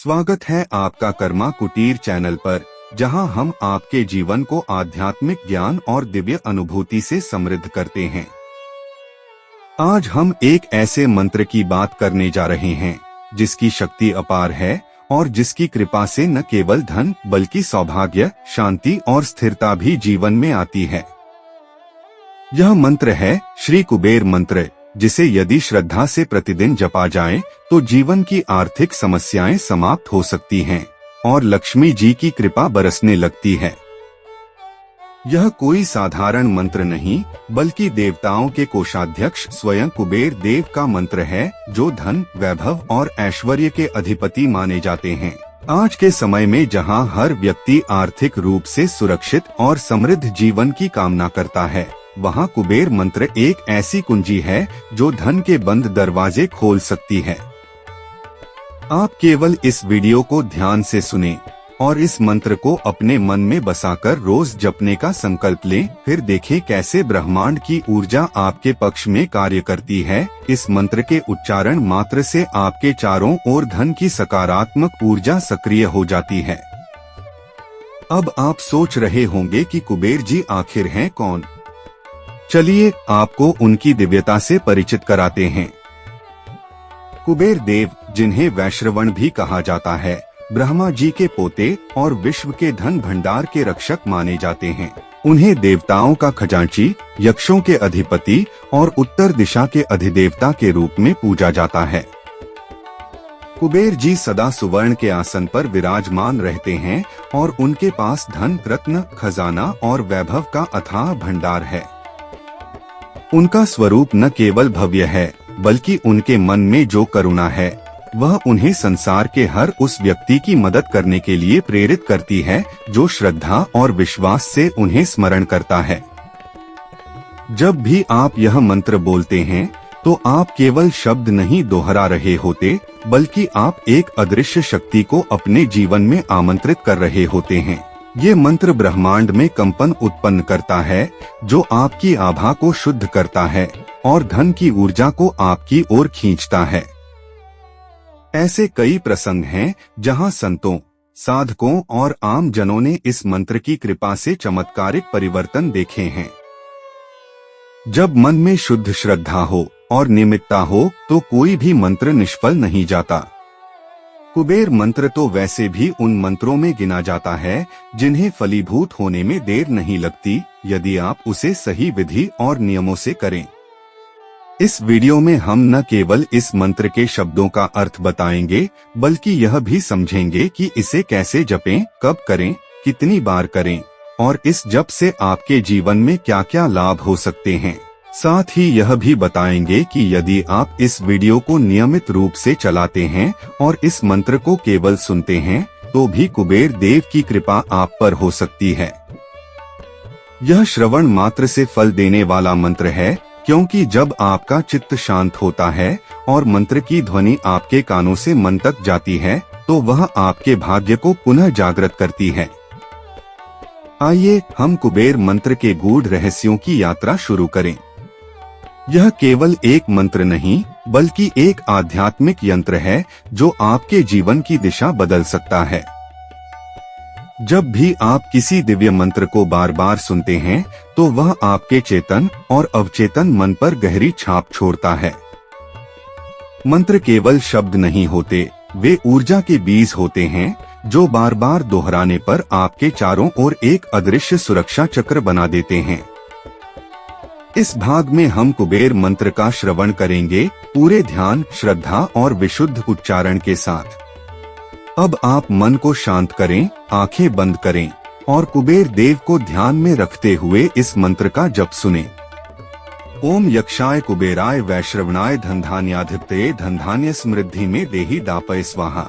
स्वागत है आपका कर्मा कुटीर चैनल पर, जहां हम आपके जीवन को आध्यात्मिक ज्ञान और दिव्य अनुभूति से समृद्ध करते हैं। आज हम एक ऐसे मंत्र की बात करने जा रहे हैं जिसकी शक्ति अपार है और जिसकी कृपा से न केवल धन बल्कि सौभाग्य, शांति और स्थिरता भी जीवन में आती है। यह मंत्र है श्री कुबेर मंत्र, जिसे यदि श्रद्धा से प्रतिदिन जपा जाए तो जीवन की आर्थिक समस्याएं समाप्त हो सकती हैं और लक्ष्मी जी की कृपा बरसने लगती है। यह कोई साधारण मंत्र नहीं बल्कि देवताओं के कोषाध्यक्ष स्वयं कुबेर देव का मंत्र है, जो धन, वैभव और ऐश्वर्य के अधिपति माने जाते हैं। आज के समय में जहां हर व्यक्ति आर्थिक रूप से सुरक्षित और समृद्ध जीवन की कामना करता है, वहाँ कुबेर मंत्र एक ऐसी कुंजी है जो धन के बंद दरवाजे खोल सकती है। आप केवल इस वीडियो को ध्यान से सुनें और इस मंत्र को अपने मन में बसाकर रोज जपने का संकल्प लें। फिर देखें कैसे ब्रह्मांड की ऊर्जा आपके पक्ष में कार्य करती है। इस मंत्र के उच्चारण मात्र से आपके चारों ओर धन की सकारात्मक ऊर्जा सक्रिय हो जाती है। अब आप सोच रहे होंगे कि कुबेर जी आखिर हैं कौन? चलिए आपको उनकी दिव्यता से परिचित कराते हैं। कुबेर देव, जिन्हें वैश्रवण भी कहा जाता है, ब्रह्मा जी के पोते और विश्व के धन भंडार के रक्षक माने जाते हैं। उन्हें देवताओं का खजांची, यक्षों के अधिपति और उत्तर दिशा के अधिदेवता के रूप में पूजा जाता है। कुबेर जी सदा सुवर्ण के आसन पर विराजमान रहते हैं और उनके पास धन, रत्न, खजाना और वैभव का अथाह भंडार है। उनका स्वरूप न केवल भव्य है बल्कि उनके मन में जो करुणा है वह उन्हें संसार के हर उस व्यक्ति की मदद करने के लिए प्रेरित करती है जो श्रद्धा और विश्वास से उन्हें स्मरण करता है। जब भी आप यह मंत्र बोलते हैं तो आप केवल शब्द नहीं दोहरा रहे होते, बल्कि आप एक अदृश्य शक्ति को अपने जीवन में आमंत्रित कर रहे होते हैं। ये मंत्र ब्रह्मांड में कंपन उत्पन्न करता है, जो आपकी आभा को शुद्ध करता है और धन की ऊर्जा को आपकी ओर खींचता है। ऐसे कई प्रसंग हैं जहां संतों, साधकों और आम जनों ने इस मंत्र की कृपा से चमत्कारिक परिवर्तन देखे हैं। जब मन में शुद्ध श्रद्धा हो और नियमितता हो तो कोई भी मंत्र निष्फल नहीं जाता। कुबेर मंत्र तो वैसे भी उन मंत्रों में गिना जाता है जिन्हें फलीभूत होने में देर नहीं लगती, यदि आप उसे सही विधि और नियमों से करें। इस वीडियो में हम न केवल इस मंत्र के शब्दों का अर्थ बताएंगे, बल्कि यह भी समझेंगे कि इसे कैसे जपें, कब करें, कितनी बार करें और इस जप से आपके जीवन में क्या क्या लाभ हो सकते हैं। साथ ही यह भी बताएंगे कि यदि आप इस वीडियो को नियमित रूप से चलाते हैं और इस मंत्र को केवल सुनते हैं तो भी कुबेर देव की कृपा आप पर हो सकती है। यह श्रवण मात्र से फल देने वाला मंत्र है, क्योंकि जब आपका चित्त शांत होता है और मंत्र की ध्वनि आपके कानों से मन तक जाती है तो वह आपके भाग्य को पुनः जागृत करती है। आइए हम कुबेर मंत्र के गूढ़ रहस्यों की यात्रा शुरू करें। यह केवल एक मंत्र नहीं बल्कि एक आध्यात्मिक यंत्र है जो आपके जीवन की दिशा बदल सकता है। जब भी आप किसी दिव्य मंत्र को बार बार सुनते हैं तो वह आपके चेतन और अवचेतन मन पर गहरी छाप छोड़ता है। मंत्र केवल शब्द नहीं होते, वे ऊर्जा के बीज होते हैं जो बार बार दोहराने पर आपके चारों ओर एक अदृश्य सुरक्षा चक्र बना देते हैं। इस भाग में हम कुबेर मंत्र का श्रवण करेंगे, पूरे ध्यान, श्रद्धा और विशुद्ध उच्चारण के साथ। अब आप मन को शांत करें, आंखें बंद करें और कुबेर देव को ध्यान में रखते हुए इस मंत्र का जप सुनें। ओम यक्षाय कुबेराय वैश्रवणाय धनधान्याधिपतये धनधान्य समृद्धि में देहि दापय स्वाहा।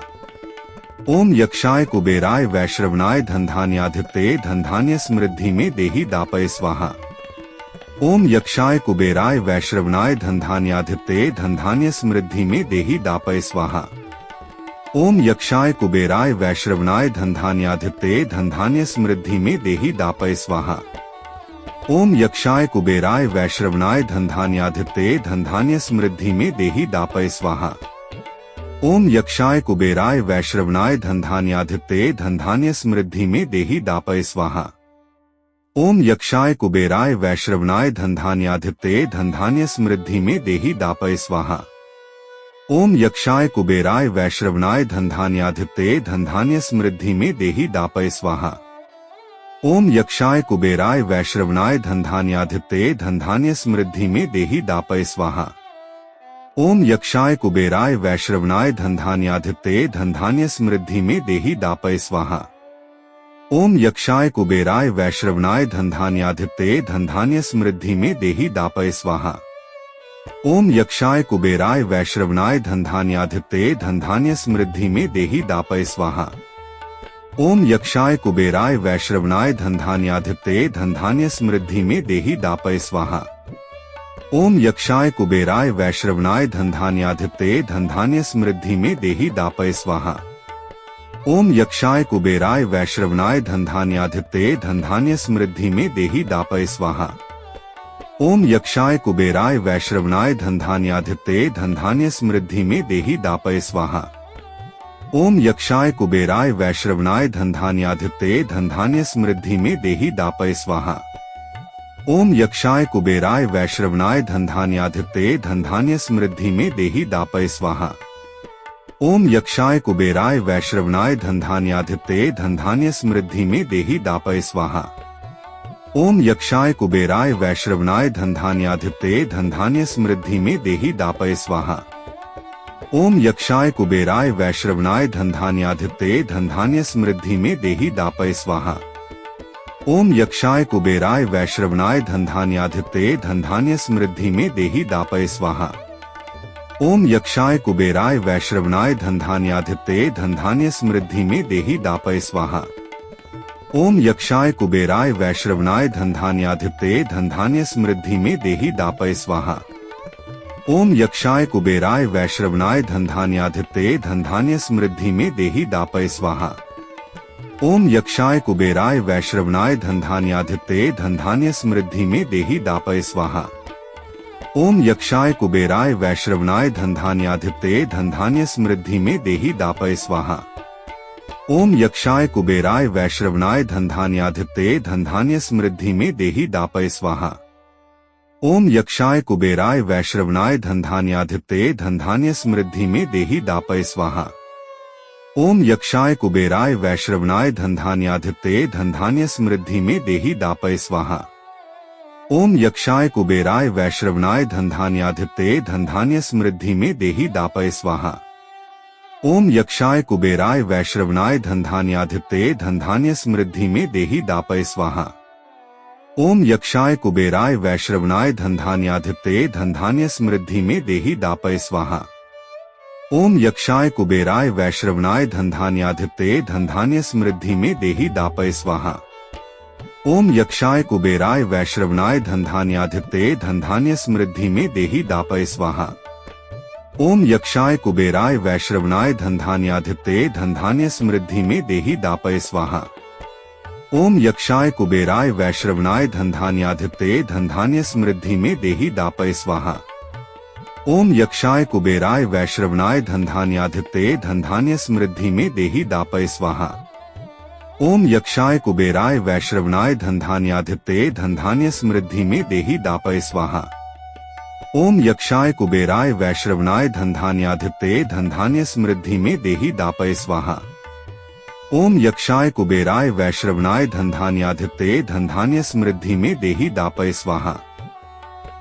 ओम यक्षाय कुबेराय वैश्रवणाय धनधान्याधिपतये धनधान्य समृद्धि में देहि दापय स्वाहा। ओम यक्षाय कुबेराय वैश्रवणाय धनधान्याधिपतये धनधान्य समृद्धि में देहि दापय स्वाहा। ओम यक्षाय कुबेराय वैश्रवणाय धनधान्याधिपतये धनधान्य समृद्धि में देहि दापय स्वाहा। ओम यक्षाय कुबेराय वैश्रवणाय धनधान्याधिपतये धनधान्य समृद्धि में देहि दापय स्वाहा। ओम यक्षाय कुबेराय वैश्रवणाय धनधान्याधिपतये धनधान्य समृद्धि में देहि दापय स्वाहा। ओम यक्षाय कुबेराय वैश्रवणाय धनधान्याधिपतये धनधान्य समृद्धि में देहि दापय स्वाहा। ओम यक्षाय कुबेराय वैश्रवणाय धनधान्याधिपतये धनधान्य समृद्धि में देहि दापय स्वाहा। ओम यक्षाय कुबेराय वैश्रवणाय धनधान्याधिपतये धनधान्य समृद्धि में देहि दापय स्वाहा। ओम यक्षाय कुबेराय वैश्रवणाय धनधान्याधिपतये धनधान्य समृद्धि में देहि दापय स्वाहा। ओम यक्षाय कुबेराय वैश्रवणाय धनधान्याधिपतये धनधान्य समृद्धि में देहि दापय स्वाहा। ओम यक्षाय कुबेराय वैश्रवणाय धनधान्याधिपतये धनधान्य समृद्धि में देहि दापय स्वाहा। ओम यक्षाय कुबेराय वैश्रवणाय धनधान्याधिपतये धनधान्य समृद्धि में देहि दापय स्वाहा। ओम यक्षाय कुबेराय वैश्रवणाय धनधान्याधिपतये धनधान्य समृद्धि में देहि दापय स्वाहा। ओम यक्षाय कुबेराय वैश्रवणाय धनधान्याधिपतये धनधान्य समृद्धि में देहि दापय स्वाहा। ओम यक्षाय कुबेराय वैश्रवणाय धनधान्याधिपतये धनधान्य समृद्धि में देहि दापय स्वाहा। ओम यक्षाय कुबेराय वैश्रवणाय धनधान्याधिपतये धनधान्य समृद्धि में देहि दापय स्वाहा। ओम यक्षाय कुबेराय वैश्रवणाय धनधान्याधिपतये धनधान्य समृद्धि में देहि दापय स्वाहा। ओम यक्षाय कुबेराय वैश्रवणाय धनधान्याधिपतये धनधान्य समृद्धि में देहि दापय स्वाहा। ओम यक्षाय कुबेराय वैश्रवणाय धनधान्याधिपतये धनधान्य समृद्धि में देहि दापय स्वाहा। ओम यक्षाय कुबेराय वैश्रवणाय धनधान्याधिपतये धनधान्य समृद्धि में देहि दापय स्वाहा। ओम यक्षाय कुबेराय वैश्रवणाय धनधान्याधिपतये धनधान्य समृद्धि में देहि दापय स्वाहा। ओम यक्षाय कुबेराय वैश्रवणाय धनधान्याधिपतये धनधान्य समृद्धि में देहि दापय स्वाहा। ओम यक्षाय कुबेराय वैश्रवणाय धनधान्याधिपतये धनधान्य समृद्धि में देहि दापय स्वाहा। ओम यक्षाय कुबेराय वैश्रवणाय धनधान्याधिपतये धनधान्य समृद्धि में देहि दापय स्वाहा। ओम यक्षाय कुबेराय वैश्रवणाय धनधान्याधिपतये धनधान्य समृद्धि में देहि दापय स्वाहा। ओम यक्षाय कुबेराय वैश्रवणाय धनधान्याधिपतये धनधान्य समृद्धि में देहि दापय स्वाहा। ओम यक्षाय कुबेराय वैश्रवणाय धनधान्याधिपतये धनधान्य समृद्धि में देहि दापय स्वाहा। ओम यक्षाय कुबेराय वैश्रवणाय धनधान्याधिपतये धनधान्य समृद्धि में देहि दापय स्वाहा। ओम यक्षाय कुबेराय वैश्रवणाय धनधान्याधिपतये धनधान्य समृद्धि में देहि दापय स्वाहा। ओम यक्षाय कुबेराय वैश्रवणाय धनधान्याधिपतये धनधान्य समृद्धि में देहि दापय स्वाहा। ओम यक्षाय कुबेराय वैश्रवणाय धनधान्याधिपतये धनधान्य समृद्धि में देहि दापय स्वाहा। ओम यक्षाय कुबेराय वैश्रवणाय धनधान्याधिपतये धनधान्य समृद्धि में देहि दापय स्वाहा। ओम यक्षाय कुबेराय वैश्रवणाय धनधान्याधिपतये धनधान्य समृद्धि में देहि दापय स्वाहा। ओम यक्षाय कुबेराय वैश्रवणाय धनधान्याधिपतये धनधान्य समृद्धि में देहि दापय स्वाहा। ओम यक्षाय कुबेराय वैश्रवणाय धनधान्याधिपतये धनधान्य समृद्धि में देहि दापय स्वाहा। ओम यक्षाय कुबेराय वैश्रवणाय धनधान्याधिपतये धनधान्य समृद्धि में देहि दापय स्वाहा। ओम यक्षाय कुबेराय वैश्रवणाय धनधान्याधिपतये धनधान्य समृद्धि में देहि दापय स्वाहा। ओम यक्षाय कुबेराय वैश्रवणाय धनधान्याधिपतये धनधान्य समृद्धि में देहि दापय स्वाहा। ओम यक्षाय कुबेराय वैश्रवणाय धनधान्याधिपतये धनधान्य समृद्धि में देहि दापय स्वाहा। ओम यक्षाय कुबेराय वैश्रवणाय धनधान्याधिपतये धनधान्य समृद्धि में देहि दापय स्वाहा।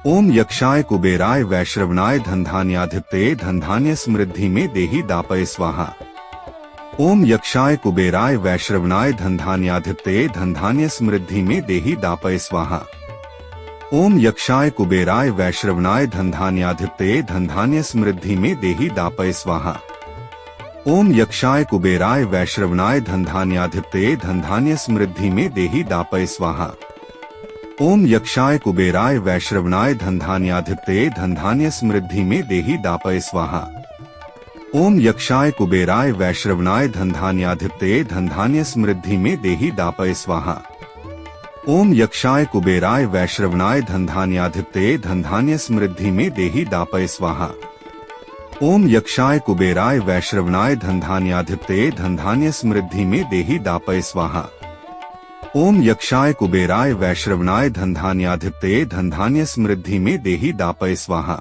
ओम यक्षाय कुबेराय वैश्रवणाय धनधान्याधिपतये धनधान्य समृद्धि में देहि दापय स्वाहा। ओम यक्षाय कुबेराय वैश्रवणाय धनधान्याधिपतये धनधान्य समृद्धि में देहि दापय स्वाहा। ओम यक्षाय कुबेराय वैश्रवणाय धनधान्याधिपतये धनधान्य समृद्धि में देहि दापय स्वाहा। ओम यक्षाय कुबेराय वैश्रवणाय धनधान्याधिपतये धनधान्य समृद्धि में देहि दापय स्वाहा। ओम यक्षाय कुबेराय वैश्रवणाय धनधान्याधिपतये धनधान्य समृद्धि में देहि दापय स्वाहा। ओम यक्षाय कुबेराय वैश्रवणाय धनधान्याधिपतये धनधान्य समृद्धि में देहि दापय स्वाहा। ओम यक्षाय कुबेराय वैश्रवणाय धनधान्याधिपतये धनधान्य समृद्धि में देहि दापय स्वाहा। ओम यक्षाय कुबेराय वैश्रवणाय धनधान्याधिपतये धनधान्य समृद्धि में देहि दापय स्वाहा। ओम यक्षाय कुबेराय वैश्रवणाय धनधान्याधिपतये धनधान्य समृद्धि में देहि दापय स्वाहा।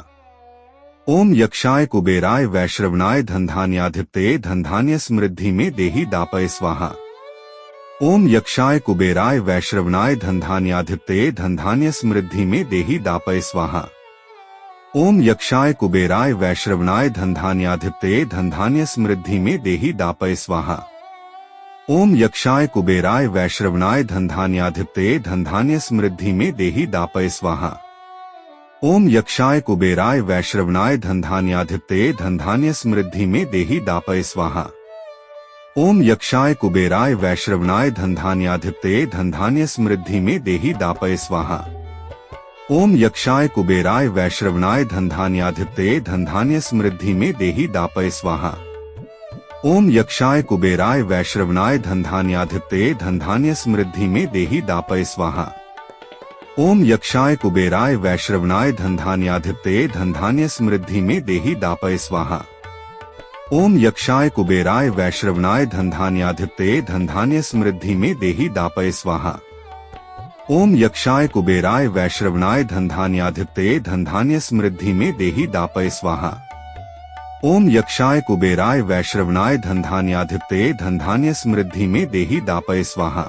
ओम यक्षाय कुबेराय वैश्रवणाय धनधान्याधिपतये धनधान्य समृद्धि में देहि दापय स्वाहा। ओम यक्षाय कुबेराय वैश्रवणाय धनधान्याधिपतये धनधान्य समृद्धि में देहि दापय स्वाहा। ओम यक्षाय कुबेराय वैश्रवणाय धनधान्याधिपतये धनधान्य समृद्धि में देहि दापय स्वाहा। ओम यक्षाय कुबेराय वैश्रवणाय धनधान्याधिपतये धनधान्य समृद्धि में देहि दापय स्वाहा। ओम यक्षाय कुबेराय वैश्रवणाय धनधान्याधिपतये धनधान्य समृद्धि में देहि दापय स्वाहा। ओम यक्षाय कुबेराय वैश्रवणाय धनधान्याधिपतये धनधान्य समृद्धि में देहि दापय स्वाहा। ओम यक्षाय कुबेराय वैश्रवणाय धनधान्याधिपतये धनधान्य समृद्धि में देहि दापय स्वाहा। ओम यक्षाय कुबेराय वैश्रवणाय धनधान्याधिपतये धनधान्य समृद्धि में देहि दापय स्वाहा। ओम यक्षाय कुबेराय वैश्रवणाय धनधान्याधिपतये धनधान्य समृद्धि में देहि दापय स्वाहा। ओम यक्षाय कुबेराय वैश्रवणाय धनधान्याधिपतये धनधान्य समृद्धि में देहि दापय स्वाहा। ओम यक्षाय कुबेराय वैश्रवणाय धनधान्याधिपतये धनधान्य समृद्धि में देहि दापय स्वाहा। ओम यक्षाय कुबेराय वैश्रवणाय धनधान्याधिपतये धनधान्य समृद्धि में देहि दापय स्वाहा।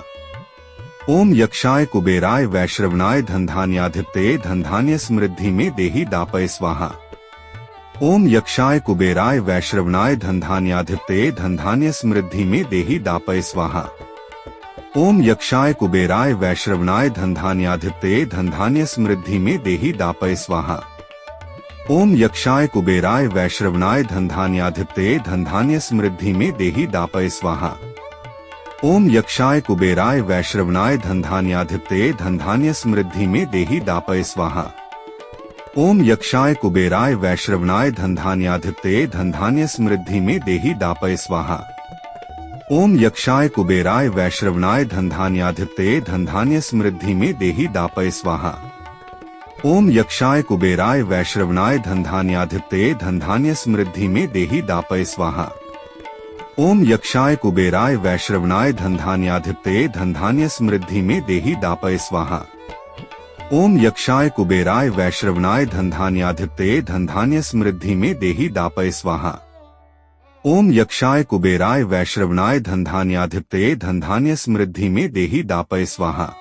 ओम यक्षाय कुबेराय वैश्रवणाय धनधान्याधिपतये धनधान्य समृद्धि में देहि दापय स्वाहा। ओम यक्षाय कुबेराय वैश्रवणाय धनधान्याधिपतये धनधान्य समृद्धि में देहि दापय स्वाहा। ओम यक्षाय कुबेराय वैश्रवणाय धनधान्याधिपतये धनधान्य समृद्धि में देहि दापय स्वाहा। ओम यक्षाय कुबेराय वैश्रवणाय धनधान्याधिपतये धनधान्य समृद्धि में देहि दापय स्वाहा। ओम यक्षाय कुबेराय वैश्रवणाय धनधान्याधिपतये धनधान्य समृद्धि में देहि दापय स्वाहा। ओम यक्षाय कुबेराय वैश्रवणाय धनधान्याधिपतये धनधान्य समृद्धि में देहि दापय स्वाहा। ओम यक्षाय कुबेराय वैश्रवणाय धनधान्याधिपतये धनधान्य समृद्धि में देहि दापय स्वाहा। ओम यक्षाय कुबेराय वैश्रवणाय धनधान्याधिपतये धनधान्य समृद्धि में देहि दापय स्वाहा। ओम यक्षाय कुबेराय वैश्रवणाय धनधान्याधिपतये धनधान्य समृद्धि में देहि दापय स्वाहा। ओम यक्षाय कुबेराय वैश्रवणाय धनधान्याधिपतये धनधान्य समृद्धि में देहि दापय स्वाहा। ओम यक्षाय कुबेराय वैश्रवणाय धनधान्याधिपतये धनधान्य समृद्धि में देहि दापय स्वाहा। ओम यक्षाय कुबेराय वैश्रवणाय धनधान्याधिपतये धनधान्य समृद्धि में देहि दापय स्वाहा।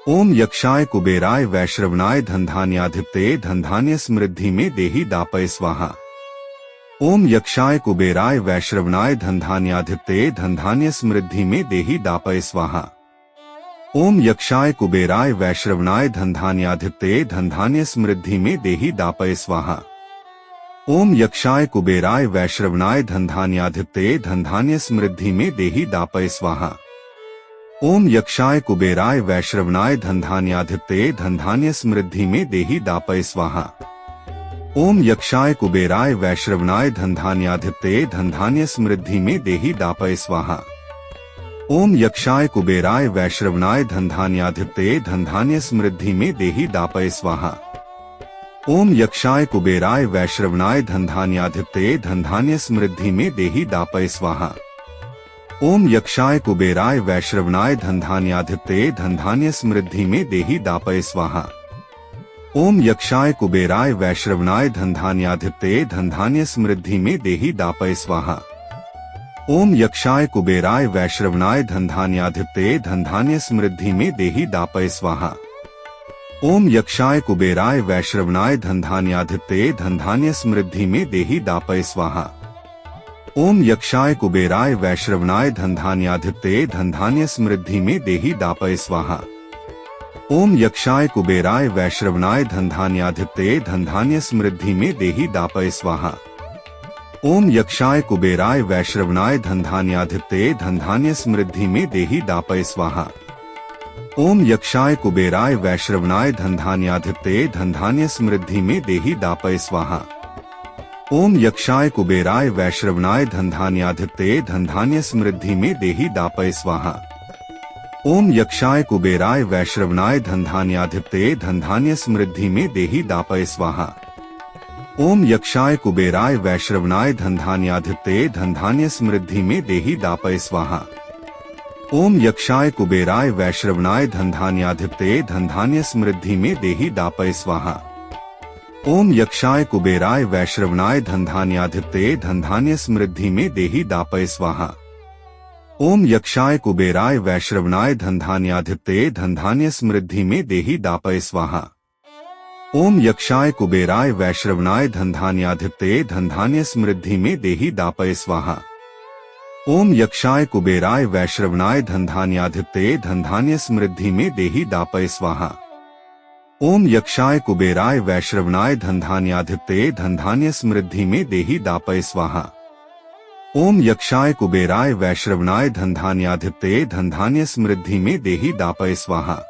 ओम यक्षाय कुबेराय वैश्रवणाय धनधान्याधिपतये धनधान्य समृद्धि में देहि दापय स्वाहा। ओम यक्षाय कुबेराय वैश्रवणाय धनधान्याधिपतये धनधान्य समृद्धि में देहि दापय स्वाहा। ओम यक्षाय कुबेराय वैश्रवणाय धनधान्याधिपतये धनधान्य समृद्धि में देहि दापय स्वाहा। ओम यक्षाय कुबेराय वैश्रवणाय धनधान्याधिपतये धनधान्य समृद्धि में देहि दापय स्वाहा। ओम यक्षाय कुबेराय वैश्रवणाय धनधान्याधिपतये धनधान्य समृद्धि में देहि दापय स्वाहा। ओम यक्षाय कुबेराय वैश्रवणाय धनधान्याधिपतये धनधान्य समृद्धि में देहि दापय स्वाहा। ओम यक्षाय कुबेराय वैश्रवणाय धनधान्याधिपतये धनधान्य समृद्धि में देहि दापय स्वाहा। ओम यक्षाय कुबेराय वैश्रवणाय धनधान्याधिपतये धनधान्य समृद्धि में देहि दापय स्वाहा। ओम यक्षाय कुबेराय वैश्रवणाय धनधान्याधिपतये धनधान्य समृद्धि में देहि दापय स्वाहा। ओम यक्षाय कुबेराय वैश्रवणाय धनधान्याधिपतये धनधान्य समृद्धि में देहि दापय स्वाहा। ओम यक्षाय कुबेराय वैश्रवणाय धनधान्याधिपतये धनधान्य समृद्धि में देहि दापय स्वाहा। ओम यक्षाय कुबेराय वैश्रवणाय धनधान्याधिपतये धनधान्य समृद्धि में देहि दापय स्वाहा। ओम यक्षाय कुबेराय वैश्रवणाय धनधान्याधिपतये धनधान्य समृद्धि में देहि दापय स्वाहा। ओम यक्षाय कुबेराय वैश्रवणाय धनधान्याधिपतये धनधान्य समृद्धि में देहि दापय स्वाहा। ओम यक्षाय कुबेराय वैश्रवणाय धनधान्याधिपतये धनधान्य समृद्धि में देहि दापय स्वाहा। ओम यक्षाय कुबेराय वैश्रवणाय धनधान्याधिपतये धनधान्य समृद्धि में देहि दापय स्वाहा। ओम यक्षाय कुबेराय वैश्रवणाय धनधान्याधिपतये धनधान्य समृद्धि में देहि दापय स्वाहा। ओम यक्षाय कुबेराय वैश्रवणाय धनधान्याधिपतये धनधान्य समृद्धि में देहि दापय स्वाहा। ओम यक्षाय कुबेराय वैश्रवणाय धनधान्याधिपतये धनधान्य समृद्धि में देहि दापय स्वाहा। ओम यक्षाय कुबेराय वैश्रवणाय धनधान्याधिपतये धनधान्य समृद्धि में देहि दापय स्वाहा। ओम यक्षाय कुबेराय वैश्रवणाय धनधान्याधिपतये धनधान्य समृद्धि में देहि दापय स्वाहा। ओम यक्षाय कुबेराय वैश्रवणाय धनधान्याधिपतये धनधान्य समृद्धि में देहि दापय स्वाहा। ओम यक्षाय कुबेराय वैश्रवणाय धनधान्याधिपतये धनधान्य समृद्धि में देहि दापय स्वाहा। ओम यक्षाय कुबेराय वैश्रवणाय धनधान्याधिपतये धनधान्य समृद्धि में देहि दापय स्वाहा। ओम यक्षाय कुबेराय वैश्रवणाय धनधान्याधिपतये धनधान्य समृद्धि में देहि दापय स्वाहा।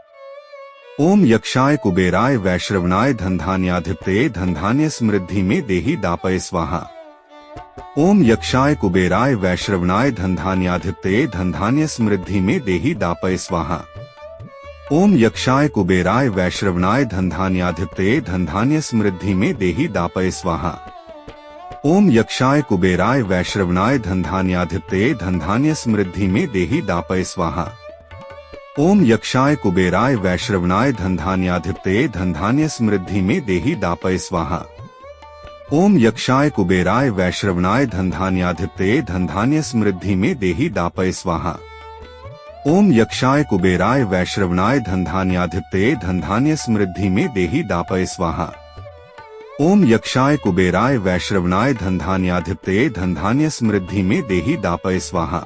ओम यक्षाय कुबेराय वैश्रवणाय धनधान्याधिपतये धनधान्य समृद्धि में देहि दापय स्वाहा। ओम यक्षाय कुबेराय वैश्रवणाय धनधान्याधिपतये धनधान्य समृद्धि में देहि दापय स्वाहा। ओम यक्षाय कुबेराय वैश्रवणाय धनधान्याधिपतये धनधान्य समृद्धि में देहि दापय स्वाहा। ओम यक्षाय कुबेराय वैश्रवणाय धनधान्याधिपतये धनधान्य समृद्धि में देहि दापय स्वाहा। ओम यक्षाय कुबेराय वैश्रवणाय धनधान्याधिपतये धनधान्य समृद्धि में देहि दापय स्वाहा। ओम यक्षाय कुबेराय वैश्रवणाय धनधान्याधिपतये धनधान्य समृद्धि में देहि दापय स्वाहा। ओम यक्षाय कुबेराय वैश्रवणाय धनधान्याधिपतये धनधान्य समृद्धि में देहि दापय स्वाहा। ओम यक्षाय कुबेराय वैश्रवणाय धनधान्याधिपतये धनधान्य समृद्धि में देहि दापय स्वाहा।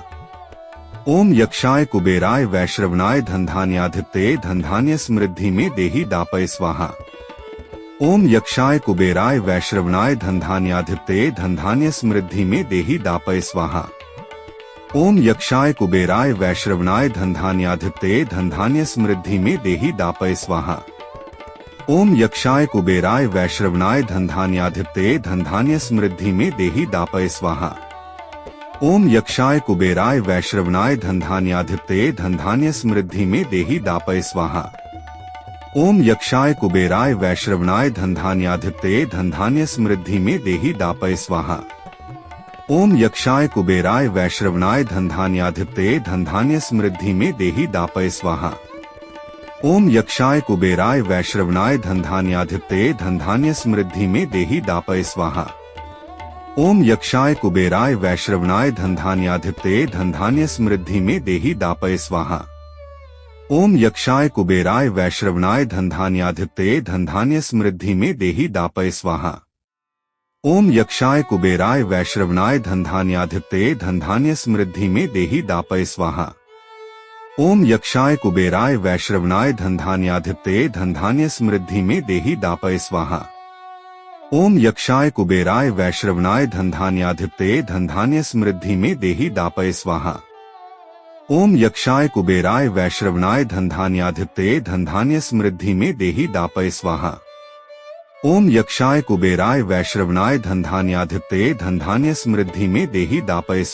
ओम यक्षाय कुबेराय वैश्रवणाय धनधान्याधिपतये धनधान्य समृद्धि में देहि दापय स्वाहा। ओम यक्षाय कुबेराय वैश्रवणाय धनधान्याधिपतये धनधान्य समृद्धि में देहि दापय स्वाहा। ओम यक्षाय कुबेराय वैश्रवणाय धनधान्याधिपतये धनधान्य समृद्धि में देहि दापय स्वाहा। ओम यक्षाय कुबेराय वैश्रवणाय धनधान्याधिपतये धनधान्य समृद्धि में देहि दापय स्वाहा। ओम यक्षाय कुबेराय वैश्रवणाय धनधान्याधिपतये धनधान्य समृद्धि में देहि दापय स्वाहा। ओम यक्षाय कुबेराय वैश्रवणाय धनधान्याधिपतये धनधान्य समृद्धि में देहि दापय स्वाहा। ओम यक्षाय कुबेराय वैश्रवणाय धनधान्याधिपतये धनधान्य समृद्धि में देहि दापय स्वाहा। ओम यक्षाय कुबेराय वैश्रवणाय धनधान्याधिपतये धनधान्य समृद्धि में देहि दापय स्वाहा। ओम यक्षाय कुबेराय वैश्रवणाय धनधान्याधिपतये धनधान्य समृद्धि में देहि दापय स्वाहा। ओम यक्षाय कुबेराय वैश्रवणाय धनधान्याधिपतये धनधान्य समृद्धि में देहि दापय स्वाहा। ओम यक्षाय कुबेराय वैश्रवणाय धनधान्याधिपतये धनधान्य समृद्धि में देहि दापय स्वाहा। ओम यक्षाय कुबेराय वैश्रवणाय धनधान्याधिपतये धनधान्य समृद्धि में देहि दापय स्वाहा। ओम यक्षाय कुबेराय वैश्रवणाय धनधान्याधिपतये धनधान्य समृद्धि में देहि दापय स्वाहा। ओम यक्षाय कुबेराय वैश्रवणाय धनधान्याधिपतये धनधान्य समृद्धि में देहि दापय स्वाहा। ओम यक्षाय कुबेराय वैश्रवणाय धनधान्याधिपतये धनधान्य समृद्धि में देहि दापय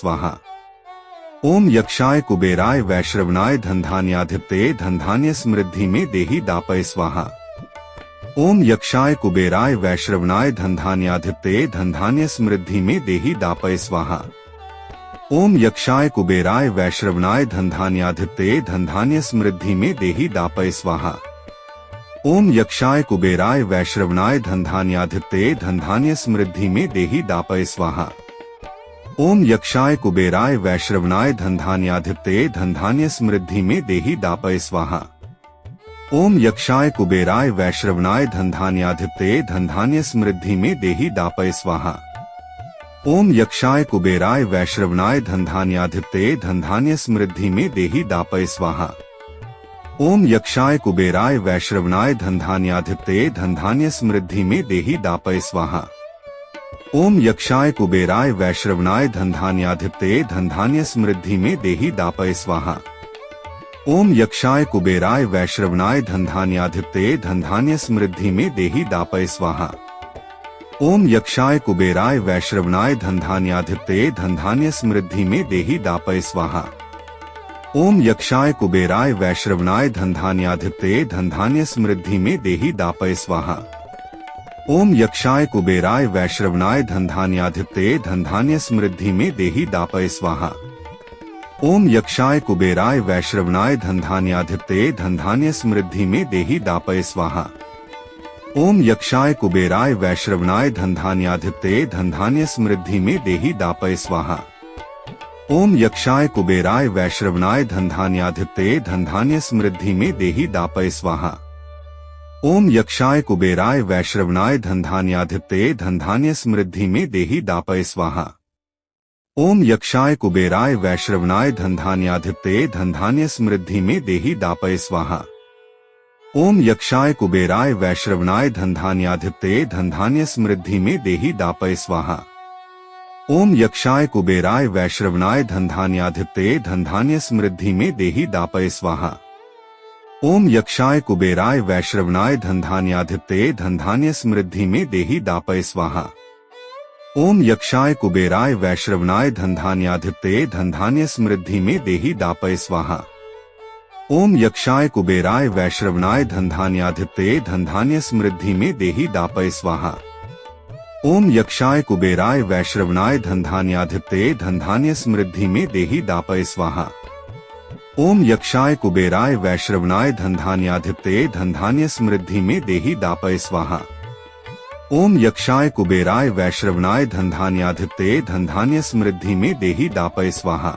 स्वाहा। ओम यक्षाय कुबेराय वैश्रवणाय धनधान्याधिपतये धनधान्य समृद्धि में देहि दापय स्वाहा। ओम यक्षाय कुबेराय वैश्रवणाय धनधान्याधिपतये धनधान्य समृद्धि में देहि दापय स्वाहा। ओम यक्षाय कुबेराय वैश्रवणाय धनधान्याधिपतये धनधान्य समृद्धि में देहि दापय स्वाहा। ओम यक्षाय कुबेराय वैश्रवणाय धनधान्याधिपतये धनधान्य समृद्धि में देहि दापय स्वाहा। ओम यक्षाय कुबेराय वैश्रवणाय धनधान्याधिपतये धनधान्य समृद्धि में देहि दापय स्वाहा। ओम यक्षाय कुबेराय वैश्रवणाय धनधान्याधिपतये धनधान्य समृद्धि में देहि दापय स्वाहा। ओम यक्षाय कुबेराय वैश्रवणाय धनधान्याधिपतये धनधान्य समृद्धि में देहि दापय स्वाहा। ओम यक्षाय कुबेराय वैश्रवणाय धनधान्याधिपतये धनधान्य समृद्धि में देहि दापय स्वाहा। ओम यक्षाय कुबेराय वैश्रवणाय धनधान्याधिपतये धनधान्य समृद्धि में देहि दापय स्वाहा। ओम यक्षाय कुबेराय वैश्रवणाय धनधान्याधिपतये धनधान्य समृद्धि में देहि दापय स्वाहा। ओम यक्षाय कुबेराय वैश्रवणाय धनधान्याधिपतये धनधान्य समृद्धि में देहि दापय स्वाहा। ओम यक्षाय कुबेराय वैश्रवणाय धनधान्याधिपतये धनधान्य समृद्धि में देहि दापय स्वाहा। ओम यक्षाय कुबेराय वैश्रवणाय धनधान्याधिपतये धनधान्य समृद्धि में देहि दापय स्वाहा। ओम यक्षाय कुबेराय वैश्रवणाय धनधान्याधिपतये धनधान्य समृद्धि में देहि दापय स्वाहा। ओम यक्षाय कुबेराय वैश्रवणाय धनधान्याधिपतये धनधान्य समृद्धि में देहि दापय स्वाहा। ओम यक्षाय कुबेराय वैश्रवणाय धनधान्याधिपतये धनधान्य समृद्धि में देहि दापय स्वाहा। ओम यक्षाय कुबेराय वैश्रवणाय धनधान्याधिपतये धनधान्य समृद्धि में देहि दापय स्वाहा। ओम यक्षाय कुबेराय वैश्रवणाय धनधान्याधिपतये धनधान्य समृद्धि में देहि दापय स्वाहा। ओम यक्षाय कुबेराय वैश्रवणाय धनधान्याधिपतये धनधान्य समृद्धि में देहि दापय स्वाहा। ओम यक्षाय कुबेराय वैश्रवणाय धनधान्याधिपतये धनधान्य समृद्धि में देहि दापय स्वाहा। ओम यक्षाय कुबेराय वैश्रवणाय धनधान्याधिपतये धनधान्य समृद्धि में देहि दापय स्वाहा। ओम यक्षाय कुबेराय वैश्रवणाय धनधान्याधिपतये धनधान्य समृद्धि में देहि दापय स्वाहा। ओम यक्षाय कुबेराय वैश्रवणाय धनधान्याधिपतये धनधान्य समृद्धि में देहि दापय स्वाहा। ओम यक्षाय कुबेराय वैश्रवणाय धनधान्याधिपतये धनधान्य समृद्धि में देहि दापय स्वाहा। ओम यक्षाय कुबेराय वैश्रवणाय धनधान्याधिपतये धनधान्य समृद्धि में देहि दापय स्वाहा। ओम यक्षाय कुबेराय वैश्रवणाय धनधान्याधिपतये धनधान्य समृद्धि में देहि दापय स्वाहा।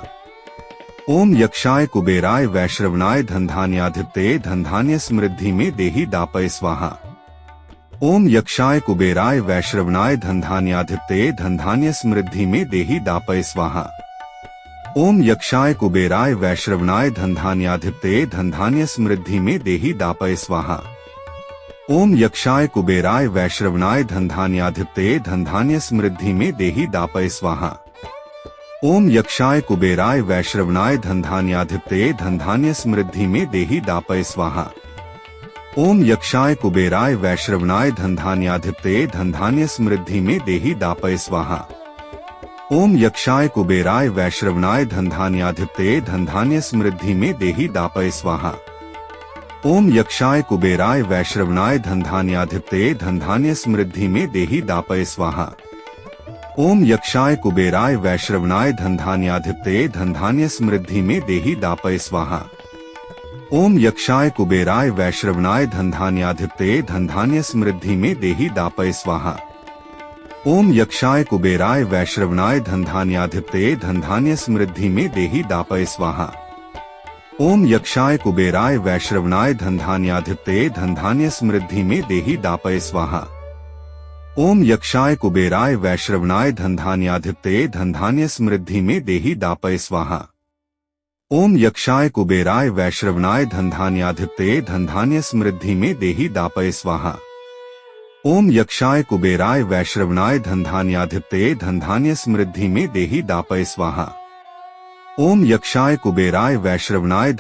ओम यक्षाय कुबेराय वैश्रवणाय धनधान्याधिपतये धनधान्य समृद्धि में देहि दापय स्वाहा। ओम यक्षाय कुबेराय वैश्रवणाय धनधान्याधिपतये धनधान्य समृद्धि में देहि दापय स्वाहा। ओम यक्षाय कुबेराय वैश्रवणाय धनधान्याधिपतये धनधान्य समृद्धि में देहि दापय स्वाहा। ओम यक्षाय कुबेराय वैश्रवणाय धनधान्याधिपतये धनधान्य समृद्धि में देहि दापय स्वाहा। ओम यक्षाय कुबेराय वैश्रवणाय धनधान्याधिपतये धनधान्य समृद्धि में देहि दापय स्वाहा। ओम यक्षाय कुबेराय वैश्रवणाय धनधान्याधिपतये धनधान्य समृद्धि में देहि दापय स्वाहा। ओम यक्षाय कुबेराय वैश्रवणाय धनधान्याधिपतये धनधान्य समृद्धि में देहि दापय स्वाहा। ओम यक्षाय कुबेराय वैश्रवणाय धनधान्याधिपतये धनधान्य समृद्धि में देहि दापय स्वाहा। ओम यक्षाय कुबेराय वैश्रवणाय धनधान्याधिपतये धनधान्य समृद्धि में देहि दापय स्वाहा। ओम यक्षाय कुबेराय वैश्रवणाय धनधान्याधिपतये धनधान्य समृद्धि में देहि दापय स्वाहा। ओम यक्षाय कुबेराय वैश्रवणाय धनधान्याधिपतये धनधान्य समृद्धि में देहि दापय स्वाहा। ओम यक्षाय कुबेराय वैश्रवणाय धनधान्याधिपतये धनधान्य समृद्धि में देहि दापय स्वाहा। ओम यक्षाय कुबेराय वैश्रवणाय धनधान्याधिपतये धनधान्य समृद्धि में देहि दापय स्वाहा। ओम यक्षाय कुबेराय वैश्रवणाय धनधान्याधिपतये धनधान्य समृद्धि में देहि दापय स्वाहा। ओम यक्षाय कुबेराय वैश्रवणाय धनधान्याधिपतये धनधान्य समृद्धि में देहि दापय स्वाहा। ओम यक्षाय कुबेराय वैश्रवणाय धनधान्याधिपतये धनधान्य समृद्धि में देहि दापय स्वाहा। ओम यक्षाय कुबेराय वैश्रवणाय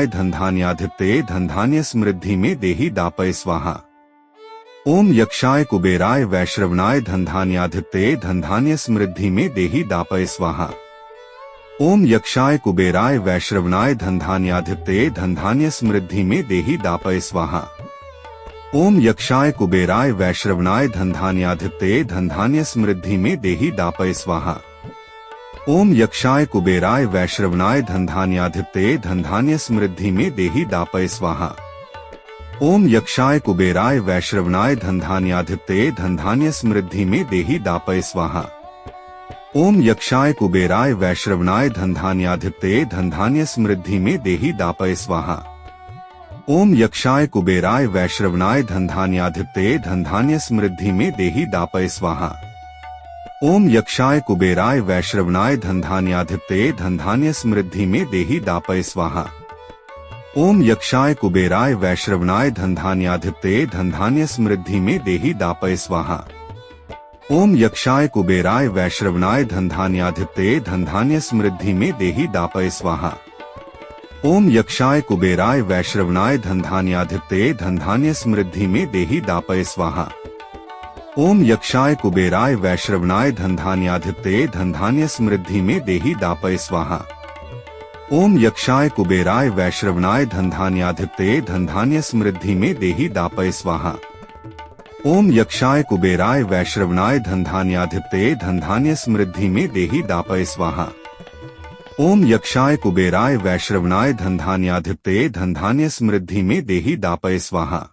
धनधान्याधिपतये धनधान्य समृद्धि में देहि दापय स्वाहा। ओम यक्षाय कुबेराय वैश्रवणाय धनधान्याधिपतये धनधान्य समृद्धि में देहि दापय स्वाहा। ओम यक्षाय कुबेराय वैश्रवणाय धनधान्याधिपतये धनधान्य समृद्धि में देहि दापय स्वाहा। ओम यक्षाय कुबेराय वैश्रवणाय धनधान्याधिपतये धनधान्य समृद्धि में देहि दापय स्वाहा। ओम यक्षाय कुबेराय वैश्रवणाय धनधान्याधिपतये धनधान्य समृद्धि में देहि दापय स्वाहा। ओम यक्षाय कुबेराय वैश्रवणाय धनधान्याधिपतये धनधान्य समृद्धि में देहि दापय स्वाहा। ओम यक्षाय कुबेराय वैश्रवणाय धनधान्याधिपतये धनधान्य समृद्धि में देहि दापय स्वाहा। ओम यक्षाय कुबेराय वैश्रवणाय धनधान्याधिपतये धनधान्य समृद्धि में देहि दापय स्वाहा। ओम यक्षाय कुबेराय वैश्रवणाय धनधान्याधिपतये धनधान्य समृद्धि में देहि दापय स्वाहा। ओम यक्षाय कुबेराय वैश्रवणाय धनधान्याधिपतये धनधान्य समृद्धि में देहि दापय स्वाहा। ओम यक्षाय कुबेराय वैश्रवणाय धनधान्याधिपतये धनधान्य समृद्धि में देहि दापय स्वाहा। ओम यक्षाय कुबेराय वैश्रवणाय धनधान्याधिपतये धनधान्य समृद्धि में देहि दापय स्वाहा। ओम यक्षाय कुबेराय वैश्रवणाय धनधान्याधिपतये धनधान्य समृद्धि में देहि दापय स्वाहा। ओम यक्षाय कुबेराय वैश्रवणाय धनधान्याधिपतये धनधान्य समृद्धि में देहि दापय स्वाहा। ओम यक्षाय कुबेराय वैश्रवणाय धनधान्याधिपतये धनधान्य समृद्धि में देहि दापय स्वाहा। ओम यक्षाय कुबेराय वैश्रवणाय धनधान्याधिपतये धनधान्य समृद्धि में देहि दापय स्वाहा।